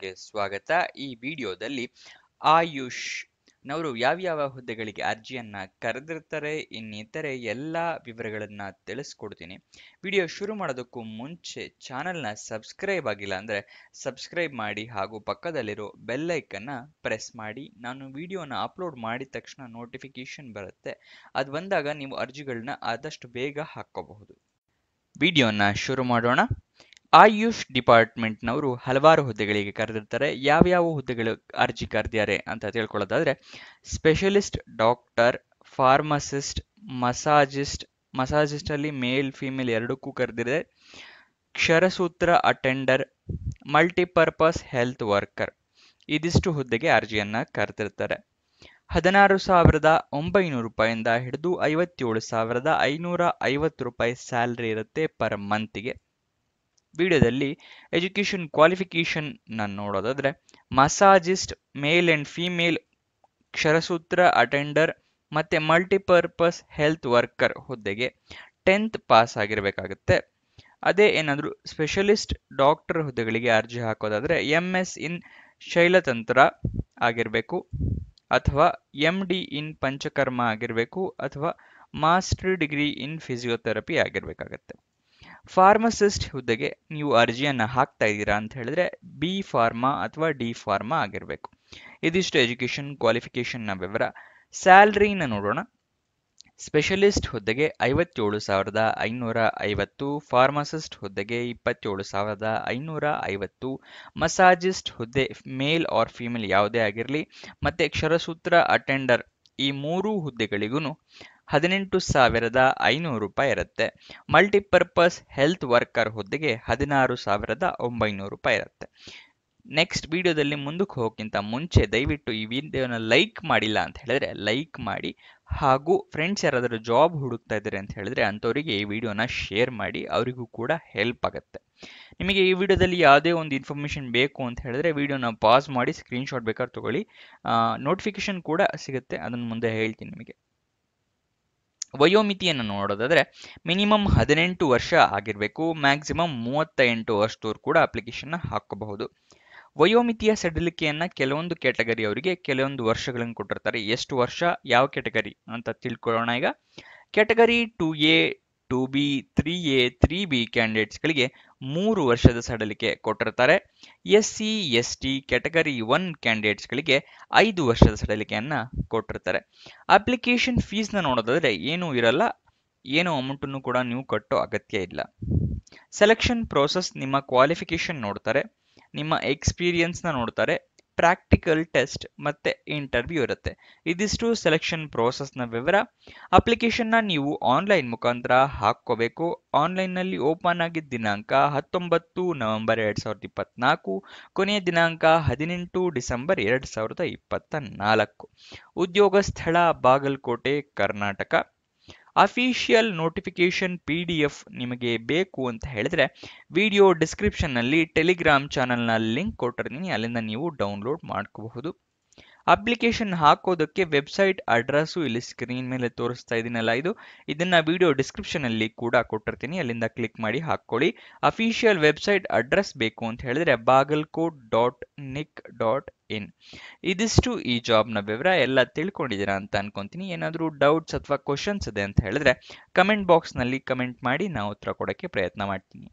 ಚಾನಲ್ಗೆ ಸ್ವಾಗತ. ಈ ವಿಡಿಯೋದಲ್ಲಿ ಆಯುಷ್ ನವರು ಯಾವ್ಯಾವ ಹುದ್ದೆಗಳಿಗೆ ಅರ್ಜಿಯನ್ನ ಕರೆದಿರ್ತಾರೆ ಇನ್ನಿತರೆ ಎಲ್ಲ ವಿವರಗಳನ್ನ ತಿಳಿಸ್ಕೊಡ್ತೀನಿ. ವಿಡಿಯೋ ಶುರು ಮಾಡೋದಕ್ಕೂ ಮುಂಚೆ ಚಾನಲ್ನ ಸಬ್ಸ್ಕ್ರೈಬ್ ಆಗಿಲ್ಲ ಅಂದ್ರೆ ಸಬ್ಸ್ಕ್ರೈಬ್ ಮಾಡಿ ಹಾಗೂ ಪಕ್ಕದಲ್ಲಿರೋ ಬೆಲ್ ಐಕನ್ನ ಪ್ರೆಸ್ ಮಾಡಿ. ನಾನು ವಿಡಿಯೋನ ಅಪ್ಲೋಡ್ ಮಾಡಿದ ತಕ್ಷಣ ನೋಟಿಫಿಕೇಶನ್ ಬರುತ್ತೆ. ಅದು ಬಂದಾಗ ನೀವು ಅರ್ಜಿಗಳನ್ನ ಆದಷ್ಟು ಬೇಗ ಹಾಕೋಬಹುದು. ವಿಡಿಯೋನ ಶುರು ಮಾಡೋಣ. ಆಯುಷ್ ಡಿಪಾರ್ಟ್ಮೆಂಟ್ನವರು ಹಲವಾರು ಹುದ್ದೆಗಳಿಗೆ ಕರೆದಿರ್ತಾರೆ. ಯಾವ್ಯಾವ ಹುದ್ದೆಗಳು ಅರ್ಜಿ ಕರೆದಿದ್ದಾರೆ ಅಂತ ತಿಳ್ಕೊಳ್ಳೋದಾದ್ರೆ ಸ್ಪೆಷಲಿಸ್ಟ್ ಡಾಕ್ಟರ್, ಫಾರ್ಮಸಿಸ್ಟ್, ಮಸಾಜಿಸ್ಟ್ ಅಲ್ಲಿ ಮೇಲ್ ಫಿಮೇಲ್ ಎರಡಕ್ಕೂ ಕರೆದಿದೆ, ಕ್ಷರಸೂತ್ರ ಅಟೆಂಡರ್, ಮಲ್ಟಿಪರ್ಪಸ್ ಹೆಲ್ತ್ ವರ್ಕರ್ ಇದಿಷ್ಟು ಹುದ್ದೆಗೆ ಅರ್ಜಿಯನ್ನ ಕರೆದಿರ್ತಾರೆ. 16,900 ರೂಪಾಯಿಂದ ಹಿಡಿದು 57,550 ರೂಪಾಯಿ ಸ್ಯಾಲರಿ ಇರುತ್ತೆ ಪರ್ ಮಂತ್ಗೆ. ವಿಡಿಯೋದಲ್ಲಿ ಎಜುಕೇಶನ್ ಕ್ವಾಲಿಫಿಕೇಶನ್ ನೋಡೋದಾದ್ರೆ ಮಸಾಜಿಸ್ಟ್ ಮೇಲ್ ಅಂಡ್ ಫಿಮೇಲ್, ಕ್ಷರಸೂತ್ರ ಅಟೆಂಡರ್ ಮತ್ತೆ ಮಲ್ಟಿಪರ್ಪಸ್ ಹೆಲ್ತ್ ವರ್ಕರ್ ಹುದ್ದೆಗೆ 10th ಪಾಸ್ ಆಗಿರಬೇಕಾಗುತ್ತೆ. ಅದೇ ಏನಾದರೂ ಸ್ಪೆಷಲಿಸ್ಟ್ ಡಾಕ್ಟರ್ ಹುದ್ದೆಗಳಿಗೆ ಅರ್ಜಿ ಹಾಕೋದಾದ್ರೆ MS ಇನ್ ಶೈಲತಂತ್ರ ಆಗಿರಬೇಕು, ಅಥವಾ MD ಇನ್ ಪಂಚಕರ್ಮ ಆಗಿರಬೇಕು, ಅಥವಾ ಮಾಸ್ಟರ್ ಡಿಗ್ರಿ ಇನ್ ಫಿಸಿಯೋಥೆರಪಿ ಆಗಿರಬೇಕಾಗತ್ತೆ. ಫಾರ್ಮಸಿಸ್ಟ್ ಹುದ್ದೆಗೆ ನೀವು ಅರ್ಜಿಯನ್ನ ಹಾಕ್ತಾ ಇದ್ದೀರಾ ಅಂತ ಹೇಳಿದ್ರೆ B ಫಾರ್ಮಾ ಅಥವಾ D ಫಾರ್ಮಾ ಆಗಿರಬೇಕು. ಇದಿಷ್ಟು ಎಜುಕೇಶನ್ ಕ್ವಾಲಿಫಿಕೇಶನ್ ನ ವಿವರ. ಸ್ಯಾಲರಿನ ನೋಡೋಣ. ಸ್ಪೆಷಲಿಸ್ಟ್ ಹುದ್ದೆಗೆ 57,550, ಫಾರ್ಮಸಿಸ್ಟ್ ಹುದ್ದೆಗೆ 27,550, ಮಸಾಜಿಸ್ಟ್ ಹುದ್ದೆ ಮೇಲ್ ಆರ್ ಫಿಮೇಲ್ ಯಾವುದೇ ಆಗಿರಲಿ, ಮತ್ತೆ ಕ್ಷರಸೂತ್ರ ಅಟೆಂಡರ್ ಈ ಮೂರೂ ಹುದ್ದೆಗಳಿಗೂ 18,500 ರೂಪಾಯಿ ಇರುತ್ತೆ. ಮಲ್ಟಿಪರ್ಪಸ್ ಹೆಲ್ತ್ ವರ್ಕರ್ ಹುದ್ದೆಗೆ 16,900 ರೂಪಾಯಿ ಇರುತ್ತೆ. ನೆಕ್ಸ್ಟ್ ವಿಡಿಯೋದಲ್ಲಿ ಮುಂದಕ್ಕೆ ಹೋಗೋಕ್ಕಿಂತ ಮುಂಚೆ ದಯವಿಟ್ಟು ಈ ವಿಡಿಯೋನ ಲೈಕ್ ಮಾಡಿಲ್ಲ ಅಂತ ಹೇಳಿದ್ರೆ ಲೈಕ್ ಮಾಡಿ, ಹಾಗೂ ಫ್ರೆಂಡ್ಸ್ ಯಾರಾದರೂ ಜಾಬ್ ಹುಡುಕ್ತಾ ಇದ್ದಾರೆ ಅಂತ ಹೇಳಿದ್ರೆ ಅಂಥವರಿಗೆ ಈ ವಿಡಿಯೋನ ಶೇರ್ ಮಾಡಿ, ಅವರಿಗೂ ಕೂಡ ಹೆಲ್ಪ್ ಆಗುತ್ತೆ. ನಿಮಗೆ ಈ ವಿಡಿಯೋದಲ್ಲಿ ಯಾವುದೇ ಒಂದು ಇನ್ಫಾರ್ಮೇಷನ್ ಬೇಕು ಅಂತ ಹೇಳಿದ್ರೆ ವಿಡಿಯೋನ ಪಾಸ್ ಮಾಡಿ ಸ್ಕ್ರೀನ್ಶಾಟ್ ಬೇಕಾದ್ರೆ ತಗೊಳ್ಳಿ. ನೋಟಿಫಿಕೇಶನ್ ಕೂಡ ಸಿಗುತ್ತೆ, ಅದನ್ನು ಮುಂದೆ ಹೇಳ್ತೀನಿ ನಿಮಗೆ. ವಯೋಮಿತಿಯನ್ನು ನೋಡೋದಾದ್ರೆ ಮಿನಿಮಮ್ 18 ವರ್ಷ ಆಗಿರಬೇಕು, ಮ್ಯಾಕ್ಸಿಮಮ್ 38 ವರ್ಷದವ್ರು ಕೂಡ ಅಪ್ಲಿಕೇಶನ್ ಹಾಕಬಹುದು. ವಯೋಮಿತಿಯ ಸಡಿಲಿಕೆಯನ್ನ ಕೆಲವೊಂದು ಕ್ಯಾಟಗರಿ ಅವರಿಗೆ ಕೆಲವೊಂದು ವರ್ಷಗಳನ್ನು ಕೊಟ್ಟಿರ್ತಾರೆ. ಎಷ್ಟು ವರ್ಷ ಯಾವ ಕ್ಯಾಟಗರಿ ಅಂತ ತಿಳ್ಕೊಳ್ಳೋಣ ಈಗ. Category 2A, 2B, 3A, 3B ಕ್ಯಾಂಡಿಡೇಟ್ಸ್ಗಳಿಗೆ 3 ವರ್ಷದ ಸಡಿಲಿಕೆ ಕೊಟ್ಟಿರ್ತಾರೆ. SC, ST ಕ್ಯಾಟಗರಿ 1 ಕ್ಯಾಂಡಿಡೇಟ್ಸ್ಗಳಿಗೆ 5 ವರ್ಷದ ಸಡಿಲಿಕೆಯನ್ನ ಕೊಟ್ಟಿರ್ತಾರೆ. ಅಪ್ಲಿಕೇಶನ್ ಫೀಸ್ನ ನೋಡೋದಾದ್ರೆ ಏನೂ ಇರಲ್ಲ, ಏನು ಅಮೌಂಟನ್ನು ಕೂಡ ನೀವು ಕಟ್ಟೋ ಅಗತ್ಯ ಇಲ್ಲ. ಸೆಲೆಕ್ಷನ್ ಪ್ರೋಸೆಸ್ ನಿಮ್ಮ ಕ್ವಾಲಿಫಿಕೇಶನ್ ನೋಡ್ತಾರೆ, ನಿಮ್ಮ ಎಕ್ಸ್ಪೀರಿಯನ್ಸ್ನ ನೋಡ್ತಾರೆ, ಪ್ರಾಕ್ಟಿಕಲ್ ಟೆಸ್ಟ್ ಮತ್ತೆ ಇಂಟರ್ವ್ಯೂ ಇರುತ್ತೆ. ಇದಿಷ್ಟು ಸೆಲೆಕ್ಷನ್ ಪ್ರೋಸೆಸ್ನ ವಿವರ. ಅಪ್ಲಿಕೇಶನ್ನ ನೀವು ಆನ್ಲೈನ್ ಮುಖಾಂತರ ಹಾಕ್ಕೋಬೇಕು. ಆನ್ಲೈನ್ನಲ್ಲಿ ಓಪನ್ ಆಗಿದ್ದ ದಿನಾಂಕ 19 ನವೆಂಬರ್ 2024, ಕೊನೆಯ ದಿನಾಂಕ 18 ಡಿಸೆಂಬರ್ 2024. ಉದ್ಯೋಗ ಸ್ಥಳ Bagalkote, Karnataka. Official notification PDF ನಿಮಗೆ ಬೇಕು ಅಂತ ಹೇಳಿದ್ರೆ ವಿಡಿಯೋ ಡಿಸ್ಕ್ರಿಪ್ಷನ್ನಲ್ಲಿ ಟೆಲಿಗ್ರಾಮ್ ಚಾನಲ್ನ ಲಿಂಕ್ ಕೊಟ್ಟಿರ್ತೀನಿ, ಅಲ್ಲಿಂದ ನೀವು ಡೌನ್ಲೋಡ್ ಮಾಡ್ಕೋಬಹುದು. ಅಪ್ಲಿಕೇಶನ್ ಹಾಕೋದಕ್ಕೆ ವೆಬ್ಸೈಟ್ ಅಡ್ರೆಸ್ಸು ಇಲ್ಲಿ ಸ್ಕ್ರೀನ್ ಮೇಲೆ ತೋರಿಸ್ತಾ ಇದೀನಲ್ಲ, ಇದನ್ನ ವಿಡಿಯೋ ಡಿಸ್ಕ್ರಿಪ್ಷನ್ ಅಲ್ಲಿ ಕೂಡ ಕೊಟ್ಟಿರ್ತೀನಿ, ಅಲ್ಲಿಂದ ಕ್ಲಿಕ್ ಮಾಡಿ ಹಾಕೊಳ್ಳಿ. ಅಫಿಷಿಯಲ್ ವೆಬ್ಸೈಟ್ ಅಡ್ರೆಸ್ ಬೇಕು ಅಂತ ಹೇಳಿದ್ರೆ bagalkot.nic.in. ಇದಿಷ್ಟು ಈ ಜಾಬ್ನ ವಿವರ. ಎಲ್ಲ ತಿಳ್ಕೊಂಡಿದ್ದೀರಾ ಅಂತ ಅನ್ಕೊಂತೀನಿ. ಏನಾದರೂ ಡೌಟ್ಸ್ ಅಥವಾ ಕ್ವಶನ್ಸ್ ಇದೆ ಅಂತ ಹೇಳಿದ್ರೆ ಕಮೆಂಟ್ ಬಾಕ್ಸ್ನಲ್ಲಿ ಕಮೆಂಟ್ ಮಾಡಿ, ನಾವು ಉತ್ತರ ಕೊಡೋಕ್ಕೆ ಪ್ರಯತ್ನ ಮಾಡ್ತೀನಿ.